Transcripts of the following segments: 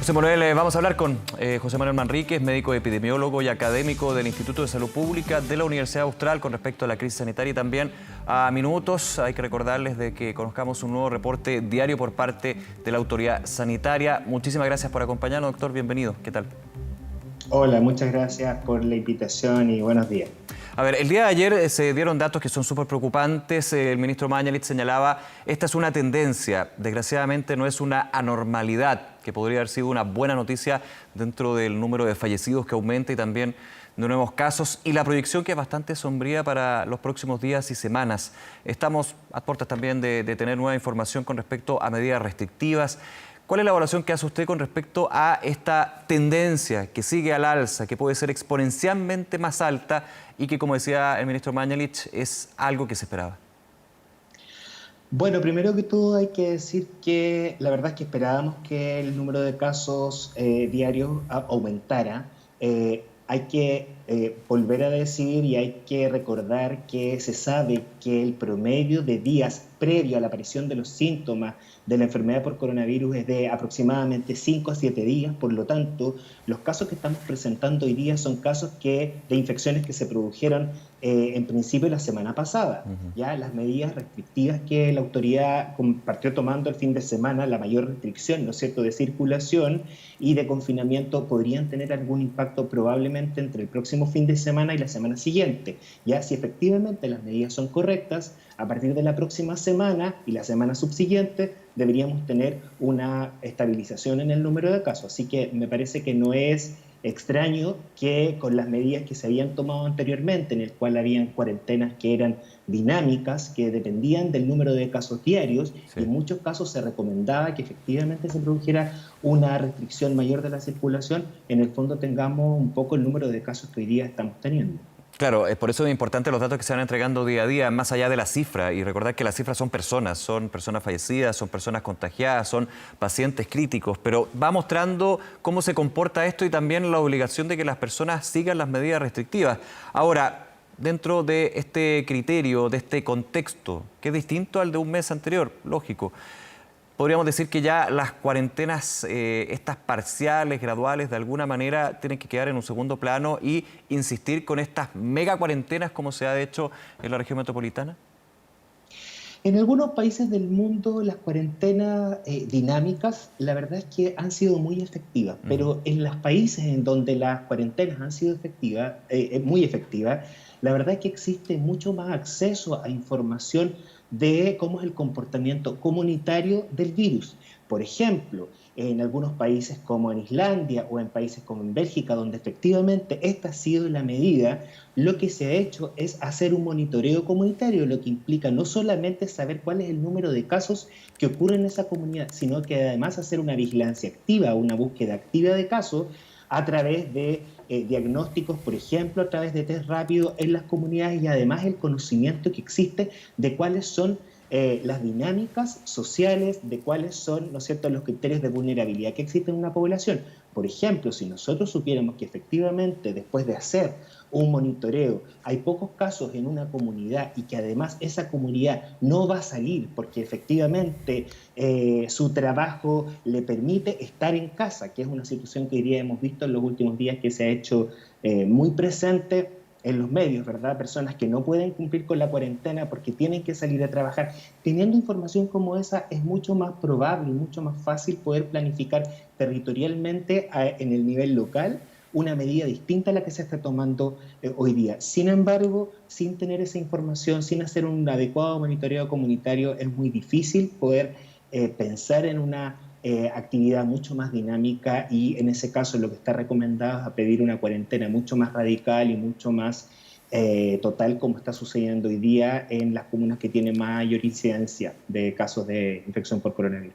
José Manuel, vamos a hablar con José Manuel Manríquez, médico epidemiólogo y académico del Instituto de Salud Pública de la Universidad Austral con respecto a la crisis sanitaria y también a minutos. Hay que recordarles de que conozcamos un nuevo reporte diario por parte de la autoridad sanitaria. Muchísimas gracias por acompañarnos, doctor. Bienvenido. ¿Qué tal? Hola, muchas gracias por la invitación y buenos días. A ver, el día de ayer se dieron datos que son súper preocupantes. El ministro Mañalich señalaba, esta es una tendencia, desgraciadamente no es una anormalidad, que podría haber sido una buena noticia dentro del número de fallecidos que aumenta y también de nuevos casos y la proyección que es bastante sombría para los próximos días y semanas. Estamos a puertas también de tener nueva información con respecto a medidas restrictivas. ¿Cuál es la evaluación que hace usted con respecto a esta tendencia que sigue al alza, que puede ser exponencialmente más alta y que, como decía el ministro Mañalich, es algo que se esperaba? Bueno, primero que todo hay que decir que la verdad es que esperábamos que el número de casos diarios aumentara. Hay que volver a decir y hay que recordar que se sabe que el promedio de días previo a la aparición de los síntomas de la enfermedad por coronavirus es de aproximadamente 5 a 7 días. Por lo tanto, los casos que estamos presentando hoy día son casos de infecciones que se produjeron en principio la semana pasada. Ya las medidas restrictivas que la autoridad partió tomando el fin de semana, la mayor restricción, ¿no es cierto?, de circulación y de confinamiento podrían tener algún impacto probablemente entre el próximo fin de semana y la semana siguiente. Ya si efectivamente las medidas son correctas, a partir de la próxima semana y la semana subsiguiente deberíamos tener una estabilización en el número de casos. Así que me parece que no es extraño que con las medidas que se habían tomado anteriormente, en el cual habían cuarentenas que eran dinámicas, que dependían del número de casos diarios, y en muchos casos se recomendaba que efectivamente se produjera una restricción mayor de la circulación, en el fondo tengamos un poco el número de casos que hoy día estamos teniendo. Claro, por eso es importante los datos que se van entregando día a día, más allá de la cifra, y recordar que las cifras son personas fallecidas, son personas contagiadas, son pacientes críticos, pero va mostrando cómo se comporta esto y también la obligación de que las personas sigan las medidas restrictivas. Ahora, dentro de este criterio, de este contexto, que es distinto al de un mes anterior, lógico, podríamos decir que ya las cuarentenas, estas parciales, graduales, de alguna manera tienen que quedar en un segundo plano y insistir con estas mega cuarentenas como se ha hecho en la región metropolitana. En algunos países del mundo las cuarentenas dinámicas, la verdad es que han sido muy efectivas, pero en los países en donde las cuarentenas han sido muy efectivas, la verdad es que existe mucho más acceso a información de cómo es el comportamiento comunitario del virus. Por ejemplo, en algunos países como en Islandia o en países como en Bélgica, donde efectivamente esta ha sido la medida, lo que se ha hecho es hacer un monitoreo comunitario, lo que implica no solamente saber cuál es el número de casos que ocurren en esa comunidad, sino que además hacer una vigilancia activa, una búsqueda activa de casos a través de diagnósticos, por ejemplo, a través de test rápidos en las comunidades y además el conocimiento que existe de cuáles son las dinámicas sociales, de cuáles son, ¿no es cierto?, los criterios de vulnerabilidad que existen en una población. Por ejemplo, si nosotros supiéramos que efectivamente después de hacer un monitoreo hay pocos casos en una comunidad y que además esa comunidad no va a salir porque efectivamente su trabajo le permite estar en casa, que es una situación que hoy día hemos visto en los últimos días que se ha hecho muy presente en los medios, ¿verdad? Personas que no pueden cumplir con la cuarentena porque tienen que salir a trabajar. Teniendo información como esa es mucho más probable y mucho más fácil poder planificar territorialmente en el nivel local una medida distinta a la que se está tomando hoy día. Sin embargo, sin tener esa información, sin hacer un adecuado monitoreo comunitario, es muy difícil poder pensar en una actividad mucho más dinámica y en ese caso lo que está recomendado es a pedir una cuarentena mucho más radical y mucho más total como está sucediendo hoy día en las comunas que tienen mayor incidencia de casos de infección por coronavirus.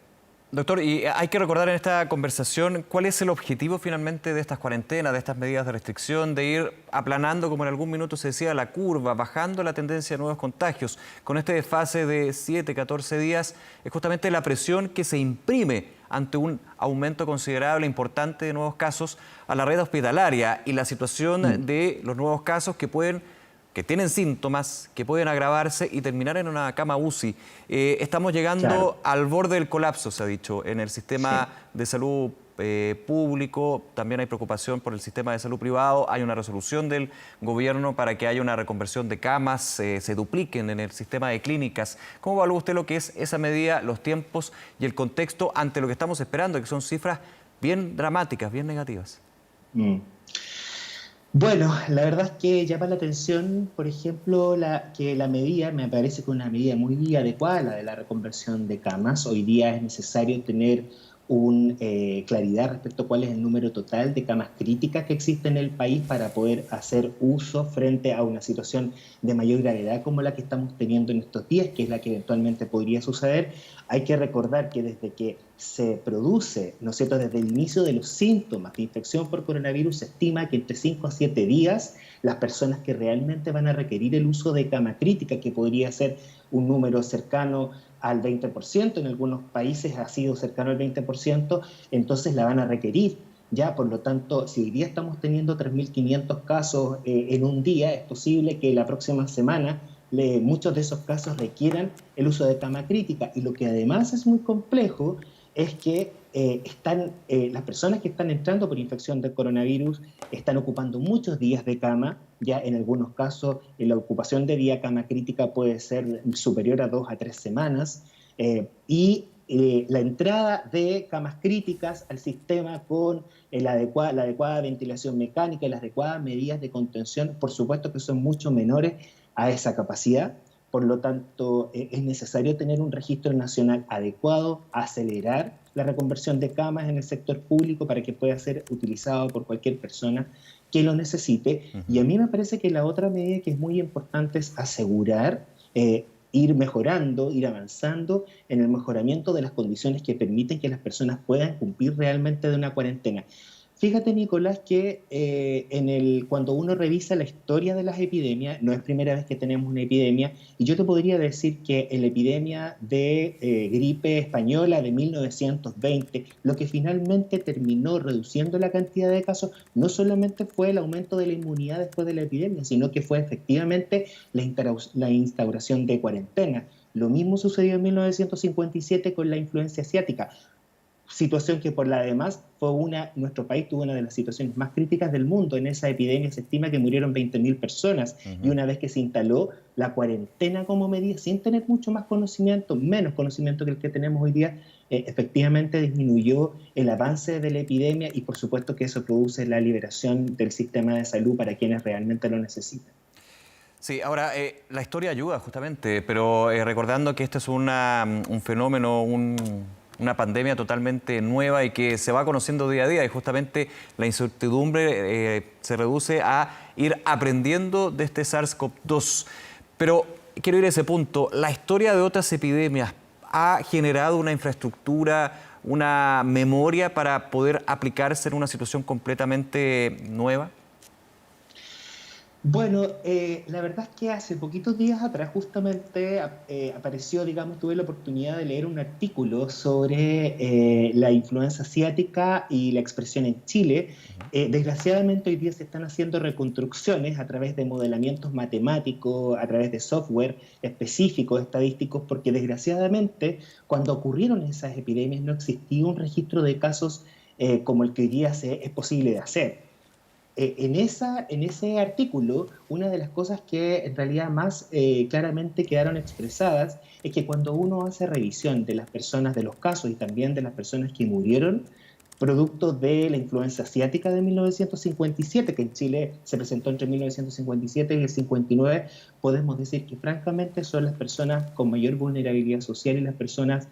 Doctor, y hay que recordar en esta conversación cuál es el objetivo finalmente de estas cuarentenas, de estas medidas de restricción, de ir aplanando, como en algún minuto se decía, la curva, bajando la tendencia de nuevos contagios. Con este desfase de 7, 14 días, es justamente la presión que se imprime ante un aumento considerable, importante de nuevos casos a la red hospitalaria y la situación de los nuevos casos que tienen síntomas, que pueden agravarse y terminar en una cama UCI. Estamos llegando al borde del colapso, se ha dicho, en el sistema de salud público, también hay preocupación por el sistema de salud privado, hay una resolución del gobierno para que haya una reconversión de camas, se dupliquen en el sistema de clínicas. ¿Cómo evalúa usted lo que es esa medida, los tiempos y el contexto ante lo que estamos esperando, que son cifras bien dramáticas, bien negativas? Mm. Bueno, la verdad es que llama la atención, por ejemplo, que la medida, me parece que es una medida muy adecuada, la de la reconversión de camas. Hoy día es necesario tener una claridad respecto a cuál es el número total de camas críticas que existe en el país para poder hacer uso frente a una situación de mayor gravedad como la que estamos teniendo en estos días, que es la que eventualmente podría suceder. Hay que recordar que desde que se produce, ¿no es cierto?, desde el inicio de los síntomas de infección por coronavirus, se estima que entre 5 a 7 días las personas que realmente van a requerir el uso de cama crítica, que podría ser un número cercano al 20%, en algunos países ha sido cercano al 20%, entonces la van a requerir. Ya, por lo tanto, si hoy día estamos teniendo 3.500 casos en un día, es posible que la próxima semana muchos de esos casos requieran el uso de cama crítica. Y lo que además es muy complejo es que las personas que están entrando por infección de coronavirus están ocupando muchos días de cama. Ya en algunos casos la ocupación de día cama crítica puede ser superior a 2 a 3 semanas. La entrada de camas críticas al sistema con la adecuada ventilación mecánica y las adecuadas medidas de contención, por supuesto que son mucho menores a esa capacidad. Por lo tanto, es necesario tener un registro nacional adecuado, acelerar la reconversión de camas en el sector público para que pueda ser utilizado por cualquier persona que lo necesite. Y a mí me parece que la otra medida que es muy importante es asegurar, ir mejorando, ir avanzando en el mejoramiento de las condiciones que permiten que las personas puedan cumplir realmente de una cuarentena. Fíjate, Nicolás, que cuando uno revisa la historia de las epidemias, no es primera vez que tenemos una epidemia, y yo te podría decir que en la epidemia de gripe española de 1920, lo que finalmente terminó reduciendo la cantidad de casos no solamente fue el aumento de la inmunidad después de la epidemia, sino que fue efectivamente la instauración de cuarentena. Lo mismo sucedió en 1957 con la influencia asiática, situación que por la demás nuestro país tuvo una de las situaciones más críticas del mundo. En esa epidemia se estima que murieron 20.000 personas y una vez que se instaló la cuarentena como medida, sin tener mucho más conocimiento, menos conocimiento que el que tenemos hoy día, efectivamente disminuyó el avance de la epidemia y por supuesto que eso produce la liberación del sistema de salud para quienes realmente lo necesitan. Sí, ahora, la historia ayuda justamente, pero recordando que este es un fenómeno, una pandemia totalmente nueva y que se va conociendo día a día y justamente la incertidumbre se reduce a ir aprendiendo de este SARS-CoV-2. Pero quiero ir a ese punto, ¿la historia de otras epidemias ha generado una infraestructura, una memoria para poder aplicarse en una situación completamente nueva? Bueno, la verdad es que hace poquitos días atrás justamente apareció, digamos, tuve la oportunidad de leer un artículo sobre la influenza asiática y la expresión en Chile. Desgraciadamente hoy día se están haciendo reconstrucciones a través de modelamientos matemáticos, a través de software específicos, estadísticos, porque desgraciadamente cuando ocurrieron esas epidemias no existía un registro de casos como el que hoy día es posible de hacer. En ese artículo, una de las cosas que en realidad más claramente quedaron expresadas es que cuando uno hace revisión de las personas, de los casos y también de las personas que murieron, producto de la influenza asiática de 1957, que en Chile se presentó entre 1957 y el 59, podemos decir que francamente son las personas con mayor vulnerabilidad social y las personas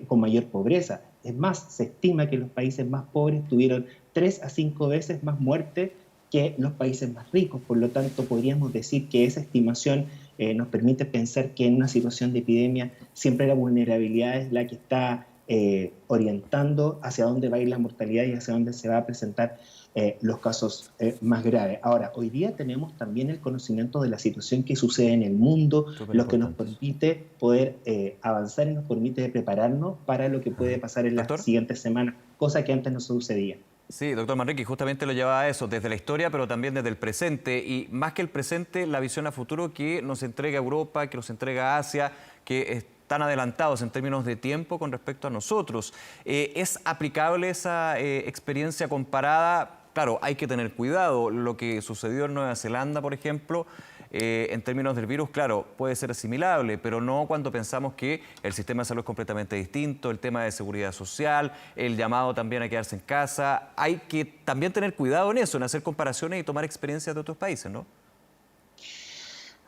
con mayor pobreza. Es más, se estima que los países más pobres tuvieron 3 a 5 veces más muerte que los países más ricos. Por lo tanto, podríamos decir que esa estimación nos permite pensar que en una situación de epidemia siempre la vulnerabilidad es la que está orientando hacia dónde va a ir la mortalidad y hacia dónde se va a presentar los casos más graves. Ahora, hoy día tenemos también el conocimiento de la situación que sucede en el mundo, lo que nos permite poder avanzar y nos permite prepararnos para lo que puede pasar en las Doctor. siguientes semanas, cosa que antes no sucedía. Sí, doctor Manrique, justamente lo lleva a eso, desde la historia, pero también desde el presente. Y más que el presente, la visión a futuro que nos entrega Europa, que nos entrega Asia, que tan adelantados en términos de tiempo con respecto a nosotros. ¿Es aplicable esa experiencia comparada? Claro, hay que tener cuidado. Lo que sucedió en Nueva Zelanda, por ejemplo, en términos del virus, claro, puede ser asimilable, pero no cuando pensamos que el sistema de salud es completamente distinto, el tema de seguridad social, el llamado también a quedarse en casa. Hay que también tener cuidado en eso, en hacer comparaciones y tomar experiencias de otros países, ¿no?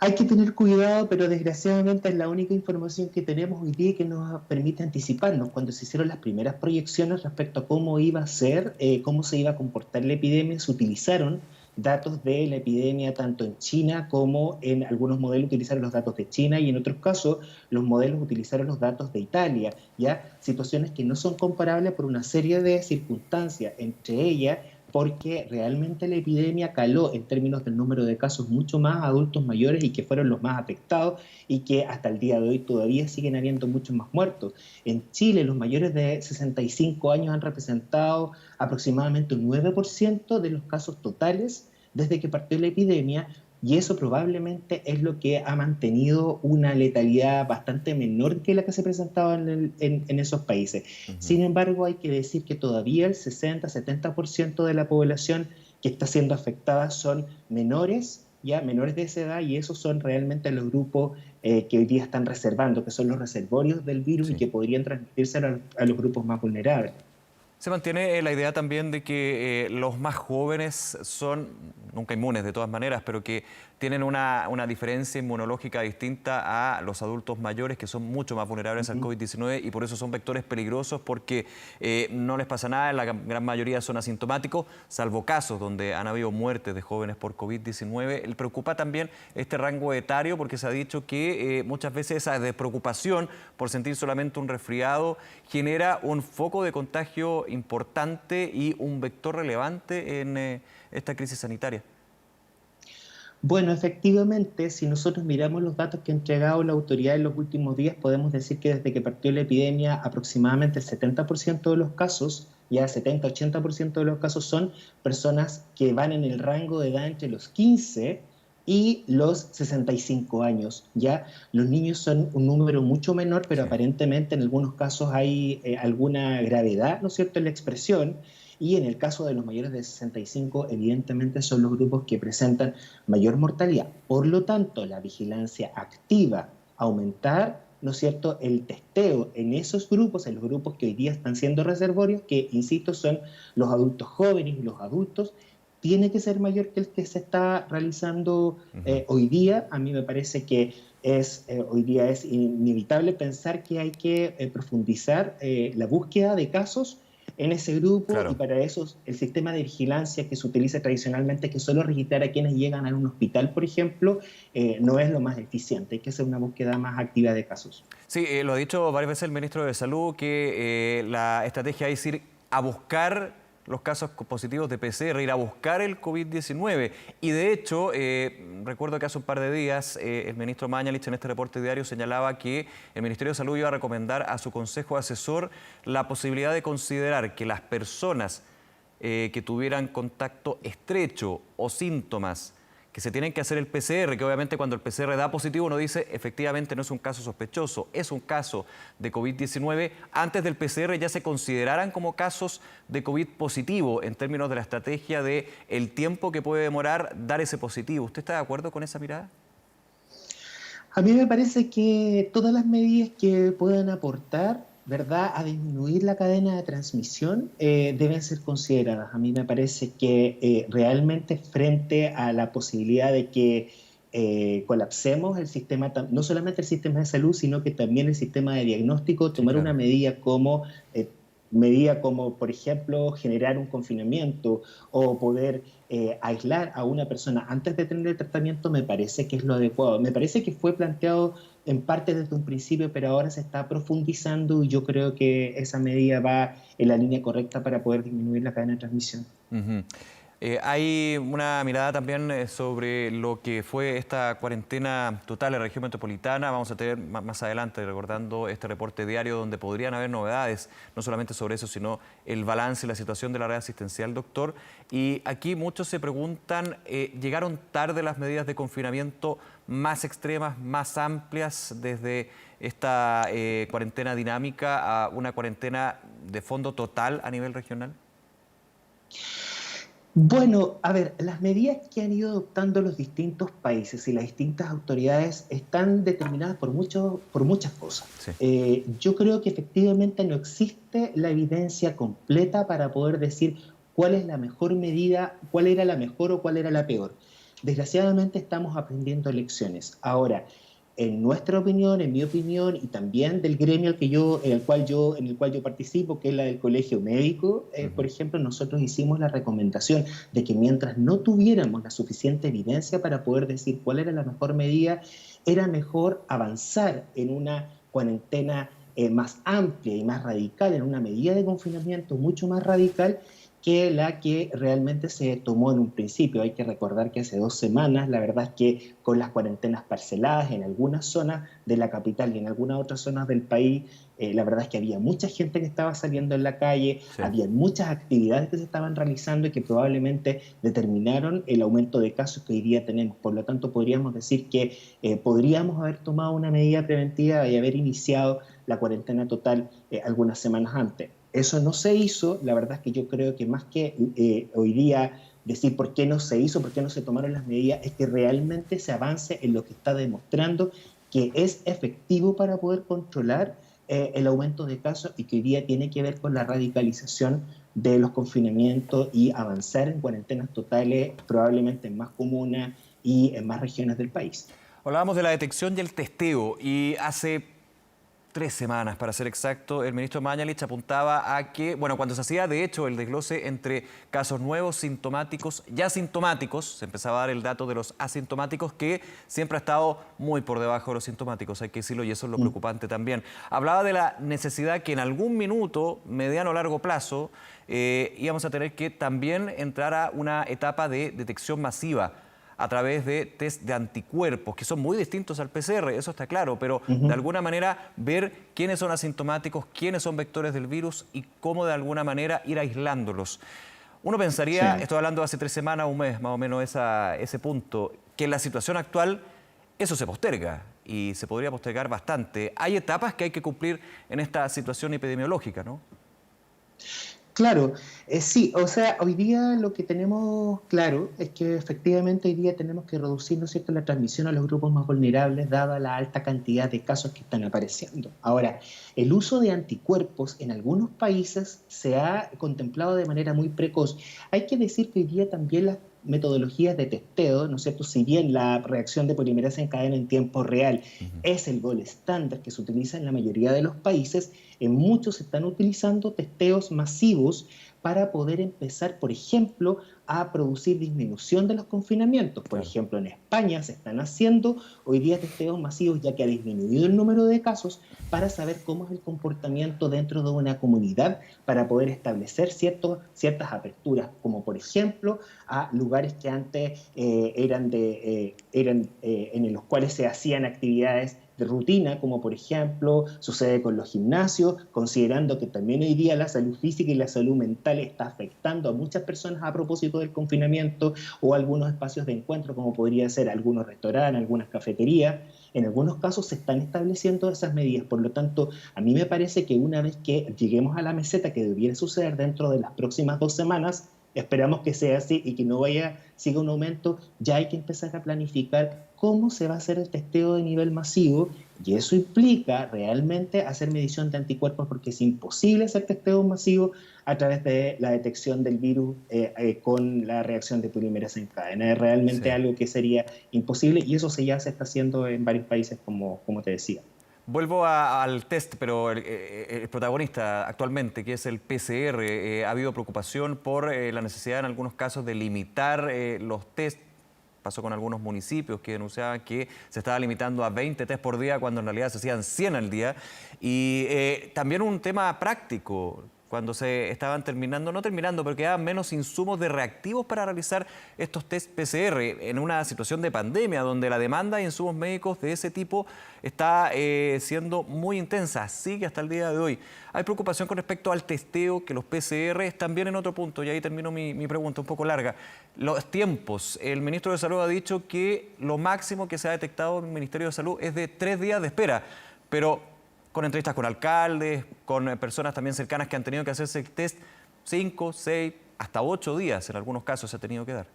Hay que tener cuidado, pero desgraciadamente es la única información que tenemos hoy día que nos permite anticiparnos. Cuando se hicieron las primeras proyecciones respecto a cómo iba a ser, cómo se iba a comportar la epidemia, se utilizaron datos de la epidemia tanto en China como en algunos modelos utilizaron los datos de China y en otros casos los modelos utilizaron los datos de Italia, ya situaciones que no son comparables por una serie de circunstancias, entre ellas porque realmente la epidemia caló en términos del número de casos mucho más a adultos mayores y que fueron los más afectados y que hasta el día de hoy todavía siguen habiendo muchos más muertos. En Chile los mayores de 65 años han representado aproximadamente un 9% de los casos totales desde que partió la epidemia y eso probablemente es lo que ha mantenido una letalidad bastante menor que la que se presentaba en esos países. Sin embargo, hay que decir que todavía el 60-70% de la población que está siendo afectada son menores, ya menores de esa edad, y esos son realmente los grupos que hoy día están reservando, que son los reservorios del virus y Sí. que podrían transmitirse a los grupos más vulnerables. Se mantiene la idea también de que los más jóvenes son, nunca inmunes de todas maneras, pero que tienen una diferencia inmunológica distinta a los adultos mayores que son mucho más vulnerables al COVID-19 y por eso son vectores peligrosos porque no les pasa nada, la gran mayoría son asintomáticos, salvo casos donde han habido muertes de jóvenes por COVID-19. Le preocupa también este rango etario porque se ha dicho que muchas veces esa despreocupación por sentir solamente un resfriado genera un foco de contagio importante y un vector relevante en esta crisis sanitaria. Bueno, efectivamente, si nosotros miramos los datos que ha entregado la autoridad en los últimos días, podemos decir que desde que partió la epidemia, aproximadamente el 70% de los casos, ya 70-80% de los casos son personas que van en el rango de edad entre los 15 y los 65 años. Ya los niños son un número mucho menor, pero Sí. aparentemente en algunos casos hay alguna gravedad, ¿no es cierto?, en la expresión. Y en el caso de los mayores de 65, evidentemente son los grupos que presentan mayor mortalidad. Por lo tanto, la vigilancia activa, aumentar, ¿no es cierto?, el testeo en esos grupos, en los grupos que hoy día están siendo reservorios, que, insisto, son los adultos jóvenes y los adultos, tiene que ser mayor que el que se está realizando hoy día. A mí me parece que hoy día es inevitable pensar que hay que profundizar la búsqueda de casos en ese grupo y Claro. para eso el sistema de vigilancia que se utiliza tradicionalmente, que solo registrar a quienes llegan a un hospital, por ejemplo, no es lo más eficiente. Hay que hacer una búsqueda más activa de casos. Sí, lo ha dicho varias veces el ministro de Salud, que la estrategia es ir a buscar los casos positivos de PCR, ir a buscar el COVID-19. Y de hecho, recuerdo que hace un par de días el ministro Mañalich en este reporte diario señalaba que el Ministerio de Salud iba a recomendar a su consejo asesor la posibilidad de considerar que las personas que tuvieran contacto estrecho o síntomas que se tienen que hacer el PCR, que obviamente cuando el PCR da positivo uno dice efectivamente no es un caso sospechoso, es un caso de COVID-19, antes del PCR ya se consideraran como casos de COVID positivo en términos de la estrategia de el tiempo que puede demorar dar ese positivo. ¿Usted está de acuerdo con esa mirada? A mí me parece que todas las medidas que puedan aportar, ¿verdad?, a disminuir la cadena de transmisión deben ser consideradas. A mí me parece que realmente frente a la posibilidad de que colapsemos el sistema, no solamente el sistema de salud, sino que también el sistema de diagnóstico, Sí, tomar una claro. medida como, por ejemplo, generar un confinamiento o poder aislar a una persona antes de tener el tratamiento, me parece que es lo adecuado. Me parece que fue planteado en parte desde un principio, pero ahora se está profundizando y yo creo que esa medida va en la línea correcta para poder disminuir la cadena de transmisión. Ujú. Hay una mirada también sobre lo que fue esta cuarentena total en la región metropolitana. Vamos a tener más adelante, recordando este reporte diario donde podrían haber novedades, no solamente sobre eso, sino el balance y la situación de la red asistencial, doctor. Y aquí muchos se preguntan, ¿llegaron tarde las medidas de confinamiento más extremas, más amplias desde esta cuarentena dinámica a una cuarentena de fondo total a nivel regional? Bueno, a ver, las medidas que han ido adoptando los distintos países y las distintas autoridades están determinadas por muchas cosas. Sí. Yo creo que efectivamente no existe la evidencia completa para poder decir cuál es la mejor medida, cuál era la mejor o cuál era la peor. Desgraciadamente estamos aprendiendo lecciones. Ahora, en nuestra opinión, en mi opinión, y también del gremio en el cual yo participo, que es la del Colegio Médico, por ejemplo, nosotros hicimos la recomendación de que mientras no tuviéramos la suficiente evidencia para poder decir cuál era la mejor medida, era mejor avanzar en una cuarentena más amplia y más radical, en una medida de confinamiento mucho más radical que la que realmente se tomó en un principio. Hay que recordar que hace 2 semanas, la verdad es que con las cuarentenas parceladas en algunas zonas de la capital y en algunas otras zonas del país, la verdad es que había mucha gente que estaba saliendo en la calle, Sí. había muchas actividades que se estaban realizando y que probablemente determinaron el aumento de casos que hoy día tenemos. Por lo tanto, podríamos decir que podríamos haber tomado una medida preventiva y haber iniciado la cuarentena total algunas semanas antes. Eso no se hizo. La verdad es que yo creo que más que hoy día decir por qué no se hizo, por qué no se tomaron las medidas, es que realmente se avance en lo que está demostrando que es efectivo para poder controlar el aumento de casos y que hoy día tiene que ver con la radicalización de los confinamientos y avanzar en cuarentenas totales, probablemente en más comunas y en más regiones del país. Hablábamos de la detección y el testeo y hace 3 semanas, para ser exacto, el ministro Mañalich apuntaba a que, bueno, cuando se hacía de hecho el desglose entre casos nuevos, sintomáticos y asintomáticos, se empezaba a dar el dato de los asintomáticos, que siempre ha estado muy por debajo de los sintomáticos, hay que decirlo, y eso es lo preocupante también. Hablaba de la necesidad que en algún minuto, mediano o largo plazo, íbamos a tener que también entrar a una etapa de detección masiva a través de test de anticuerpos, que son muy distintos al PCR, eso está claro, pero de alguna manera ver quiénes son asintomáticos, quiénes son vectores del virus y cómo de alguna manera ir aislándolos. Uno pensaría, Sí. estoy hablando de hace 3 semanas, un mes más o menos ese punto, que en la situación actual eso se posterga y se podría postergar bastante. Hay etapas que hay que cumplir en esta situación epidemiológica, ¿no? Claro, sí, o sea, hoy día lo que tenemos claro es que efectivamente hoy día tenemos que reducir, ¿no es cierto?, la transmisión a los grupos más vulnerables, dada la alta cantidad de casos que están apareciendo. Ahora, el uso de anticuerpos en algunos países se ha contemplado de manera muy precoz. Hay que decir que hoy día también las metodologías de testeo, ¿no es cierto?, si bien la reacción de polimerasa en cadena en tiempo real es el gol estándar que se utiliza en la mayoría de los países, en muchos se están utilizando testeos masivos para poder empezar, por ejemplo, a producir disminución de los confinamientos. Por Claro. ejemplo, en España se están haciendo hoy día testeos masivos ya que ha disminuido el número de casos para saber cómo es el comportamiento dentro de una comunidad para poder establecer ciertas aperturas, como por ejemplo a lugares que antes eran en los cuales se hacían actividades de rutina, como por ejemplo sucede con los gimnasios, considerando que también hoy día la salud física y la salud mental está afectando a muchas personas a propósito del confinamiento, o algunos espacios de encuentro, como podría ser algunos restaurantes, algunas cafeterías. En algunos casos se están estableciendo esas medidas. Por lo tanto, a mí me parece que una vez que lleguemos a la meseta, que debiera suceder dentro de las próximas 2 semanas, esperamos que sea así y que no siga un aumento, ya hay que empezar a planificar cómo se va a hacer el testeo de nivel masivo, y eso implica realmente hacer medición de anticuerpos, porque es imposible hacer testeo masivo a través de la detección del virus con la reacción de polimerasa en cadena. Es realmente Sí. algo que sería imposible, y eso ya se está haciendo en varios países, como te decía. Vuelvo al test, pero el protagonista actualmente, que es el PCR, ha habido preocupación por la necesidad en algunos casos de limitar los test. Pasó con algunos municipios que denunciaban que se estaba limitando a 20 test por día cuando en realidad se hacían 100 al día. Y también un tema práctico. cuando se estaban terminando, no terminando, pero quedaban menos insumos de reactivos para realizar estos test PCR en una situación de pandemia donde la demanda de insumos médicos de ese tipo está siendo muy intensa, sigue hasta el día de hoy. Hay preocupación con respecto al testeo, que los PCR también en otro punto, y ahí termino mi pregunta un poco larga. Los tiempos, el ministro de Salud ha dicho que lo máximo que se ha detectado en el Ministerio de Salud es de 3 días de espera, pero con entrevistas con alcaldes, con personas también cercanas que han tenido que hacerse el test, 5, 6, hasta 8 días en algunos casos se ha tenido que dar.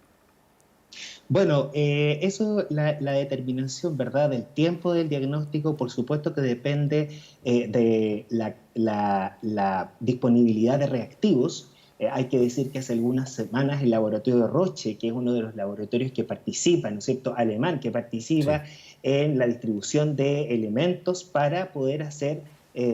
Bueno, eso, la determinación, ¿verdad?, del tiempo del diagnóstico, por supuesto que depende de la disponibilidad de reactivos. Hay que decir que hace algunas semanas el laboratorio de Roche, que es uno de los laboratorios que participa, ¿no es cierto?, alemán, que Sí. participa en la distribución de elementos para poder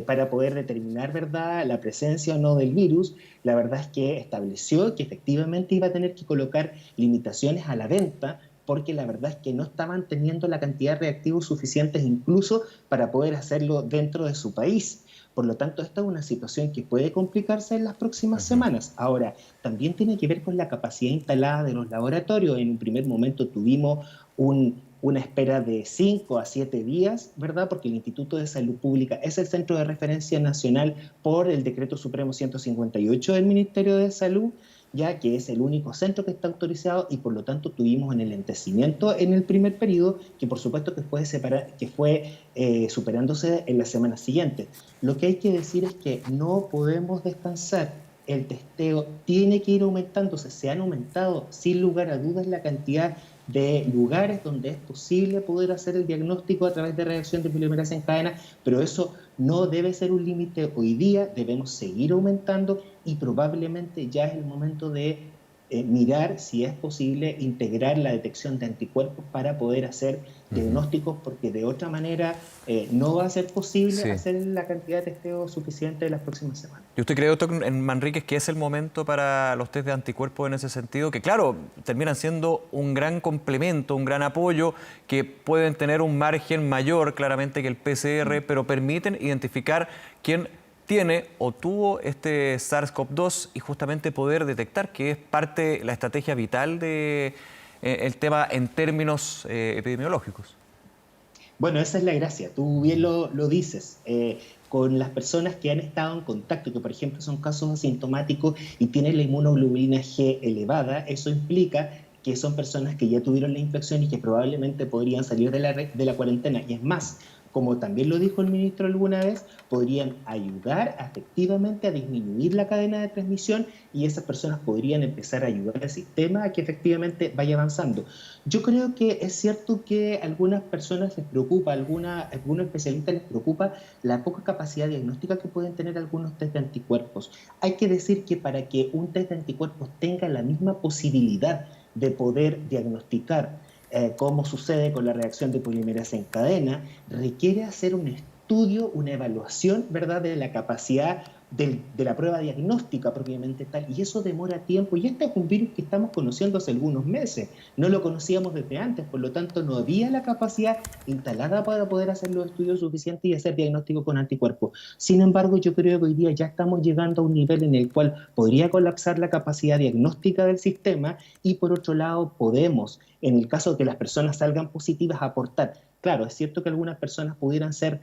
para poder determinar, ¿verdad?, la presencia o no del virus. La verdad es que estableció que efectivamente iba a tener que colocar limitaciones a la venta, porque la verdad es que no estaban teniendo la cantidad de reactivos suficientes incluso para poder hacerlo dentro de su país. Por lo tanto, esta es una situación que puede complicarse en las próximas Ujú. semanas. Ahora, también tiene que ver con la capacidad instalada de los laboratorios. En un primer momento tuvimos una espera de 5 a 7 días, ¿verdad? Porque el Instituto de Salud Pública es el centro de referencia nacional por el Decreto Supremo 158 del Ministerio de Salud, ya que es el único centro que está autorizado, y por lo tanto tuvimos un enlentecimiento en el primer periodo que por supuesto que fue superándose en las semanas siguientes. Lo que hay que decir es que no podemos descansar. El testeo tiene que ir aumentándose. Se han aumentado sin lugar a dudas la cantidad de lugares donde es posible poder hacer el diagnóstico a través de reacción de polimerasa en cadena, pero eso no debe ser un límite hoy día. Debemos seguir aumentando y probablemente ya es el momento de mirar si es posible integrar la detección de anticuerpos para poder hacer Ujú. diagnósticos, porque de otra manera no va a ser posible Sí. hacer la cantidad de testeo suficiente en las próximas semanas. ¿Y usted cree, doctor en Manríquez, que es el momento para los test de anticuerpos en ese sentido? Que claro, terminan siendo un gran complemento, un gran apoyo, que pueden tener un margen mayor claramente que el PCR, pero permiten identificar quién tiene o tuvo este SARS-CoV-2 y justamente poder detectar, que es parte de la estrategia vital de el tema en términos epidemiológicos. Bueno, esa es la gracia, tú bien lo dices. Con las personas que han estado en contacto, que por ejemplo son casos asintomáticos y tienen la inmunoglobulina G elevada, eso implica que son personas que ya tuvieron la infección y que probablemente podrían salir de la cuarentena. Y es más, como también lo dijo el ministro alguna vez, podrían ayudar efectivamente a disminuir la cadena de transmisión, y esas personas podrían empezar a ayudar al sistema a que efectivamente vaya avanzando. Yo creo que es cierto que a algunas personas les preocupa, algunos especialistas les preocupa la poca capacidad diagnóstica que pueden tener algunos test de anticuerpos. Hay que decir que para que un test de anticuerpos tenga la misma posibilidad de poder diagnosticar, como sucede con la reacción de polimerasa en cadena, requiere hacer un estudio, una evaluación, ¿verdad?, de la capacidad de la prueba diagnóstica propiamente tal, y eso demora tiempo, y este es un virus que estamos conociendo hace algunos meses, no lo conocíamos desde antes, por lo tanto no había la capacidad instalada para poder hacer los estudios suficientes y hacer diagnóstico con anticuerpos. Sin embargo, yo creo que hoy día ya estamos llegando a un nivel en el cual podría colapsar la capacidad diagnóstica del sistema, y por otro lado podemos, en el caso de que las personas salgan positivas, aportar. Claro, es cierto que algunas personas pudieran ser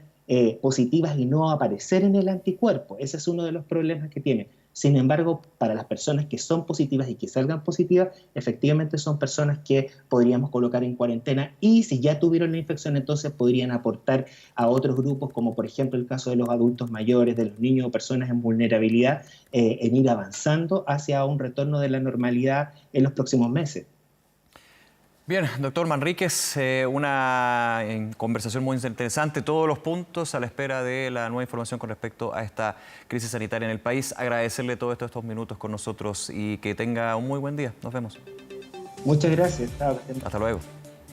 positivas y no aparecer en el anticuerpo. Ese es uno de los problemas que tiene. Sin embargo, para las personas que son positivas y que salgan positivas, efectivamente son personas que podríamos colocar en cuarentena, y si ya tuvieron la infección, entonces podrían aportar a otros grupos, como por ejemplo el caso de los adultos mayores, de los niños o personas en vulnerabilidad, en ir avanzando hacia un retorno de la normalidad en los próximos meses. Bien, doctor Manríquez, una conversación muy interesante, todos los puntos a la espera de la nueva información con respecto a esta crisis sanitaria en el país. Agradecerle todos estos minutos con nosotros y que tenga un muy buen día. Nos vemos. Muchas gracias. Hasta luego.